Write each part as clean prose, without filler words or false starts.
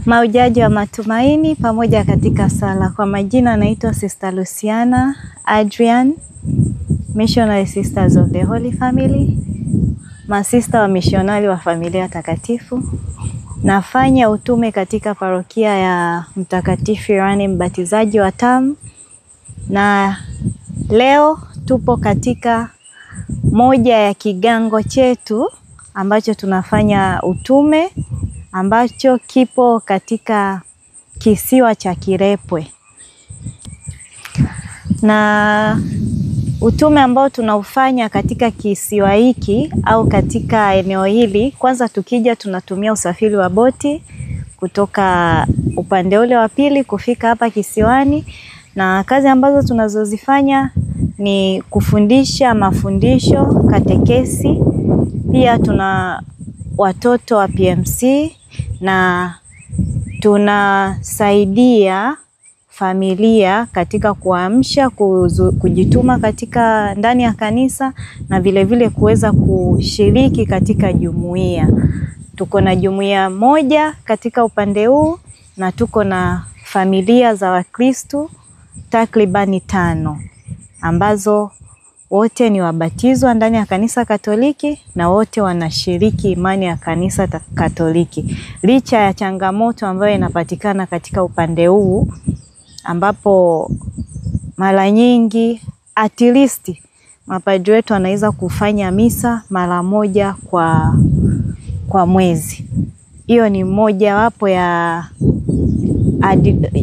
Maujaji wa matumaini pamoja katika sala. Kwa majina naitwa Sister Luciana Adrian, Missionary Sisters of the Holy Family, masista wa missionari wa familia takatifu. Nafanya utume katika parokia ya Mtakatifu Yohane Mbatizaji wa Tamu, na leo tupo katika moja ya kigango chetu ambacho tunafanya utume, ambacho kipo katika kisiwa cha Kirepwe. Na utume ambao tunaufanya katika kisiwa hiki au katika eneo hili, kwanza tukija tunatumia usafiri wa boti kutoka upande ule wa pili kufika hapa kisiwani, na kazi ambazo tunazozifanya ni kufundisha mafundisho, katekesi. Pia tuna watoto wa PMC na tunasaidia familia katika kuamsha, kujituma katika ndani ya kanisa, na vile vile kuweza kushiriki katika jumuiya. Tuko na jumuiya moja katika upande huu, na tuko na familia za Wakristo takribani 5 ambazo wote ni wabatizwa ndani ya kanisa Katoliki na wote wanashiriki imani ya kanisa Katoliki. Licha ya changamoto ambayo inapatikana katika upande huu, ambapo mara nyingi at least mapadri wetu wanaweza kufanya misa mara moja kwa mwezi. Hiyo ni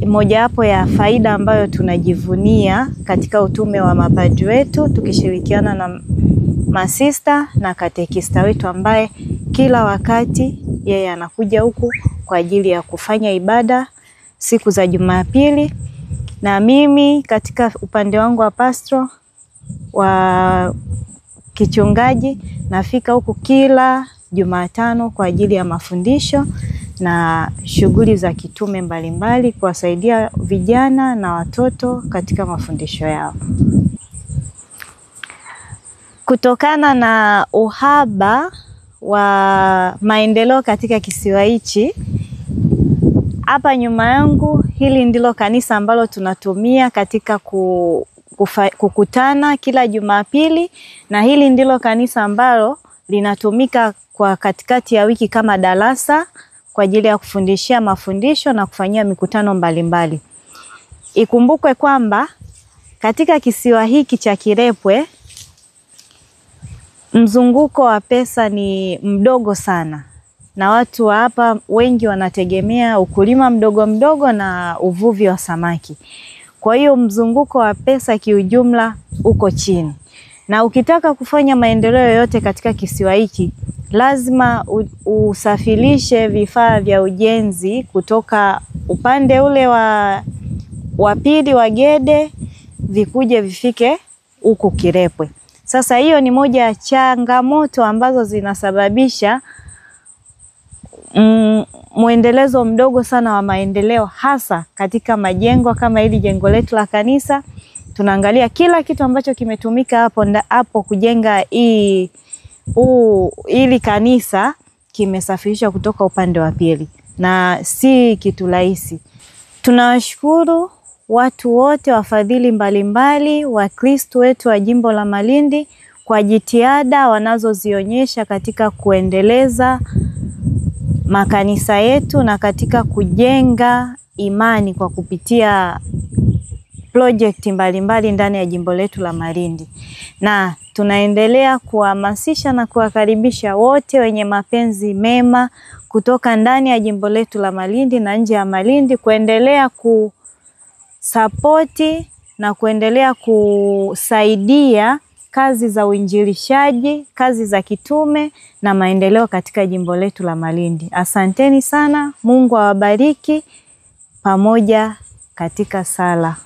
mojawapo ya faida ambayo tunajivunia katika utume wa mapadri wetu, tukishirikiana na masista na katekista wetu ambaye kila wakati yeye anakuja huku kwa ajili ya kufanya ibada siku za Jumapili. Na mimi katika upande wangu wa pastro wa kichungaji nafika huku kila Jumatano kwa ajili ya mafundisho na shughuli za kitume mbalimbali, kuwasaidia vijana na watoto katika mafundisho yao. Kutokana na uhaba wa maendeleo katika kisiwa hichi, hapa nyuma yangu hili ndilo kanisa ambalo tunatumia katika kukutana kila Jumapili, na hili ndilo kanisa ambalo linatumika kwa katikati ya wiki kama darasa kwa ajili ya kufundishia mafundisho na kufanyia mikutano mbalimbali. Ikumbukwe kwamba katika kisiwa hiki cha Kirepwe mzunguko wa pesa ni mdogo sana, na watu wa hapa wengi wanategemea ukulima mdogo mdogo na uvuvi wa samaki. Kwa hiyo mzunguko wa pesa kiujumla uko chini, na ukitaka kufanya maendeleo yote katika kisiwa hiki lazima usafirishe vifaa vya ujenzi kutoka upande ule wa pili wa Gede vikuje vifike huku Kirepwe. Sasa hiyo ni moja ya changamoto ambazo zinasababisha muendelezo mdogo sana wa maendeleo, hasa katika majengo kama hili jengo letu la kanisa. Tunaangalia kila kitu ambacho kimetumika hapo kujenga hili kanisa kimesafirishwa kutoka upande wa pili, na si kitu rahisi. Tunawashukuru watu wote, wafadhili mbalimbali, Wakristo wetu wa jimbo la Malindi kwa jitihada wanazozionyesha katika kuendeleza makanisa yetu na katika kujenga imani kwa kupitia project mbalimbali ndani ya jimbo letu la Malindi. Na tunaendelea kuhamasisha na kuwakaribisha wote wenye mapenzi mema kutoka ndani ya jimbo letu la Malindi na nje ya Malindi kuendelea kusapoti na kuendelea kusaidia kazi za uinjilishaji, kazi za kitume na maendeleo katika jimbo letu la Malindi. Asanteni sana, Mungu awabariki pamoja katika sala.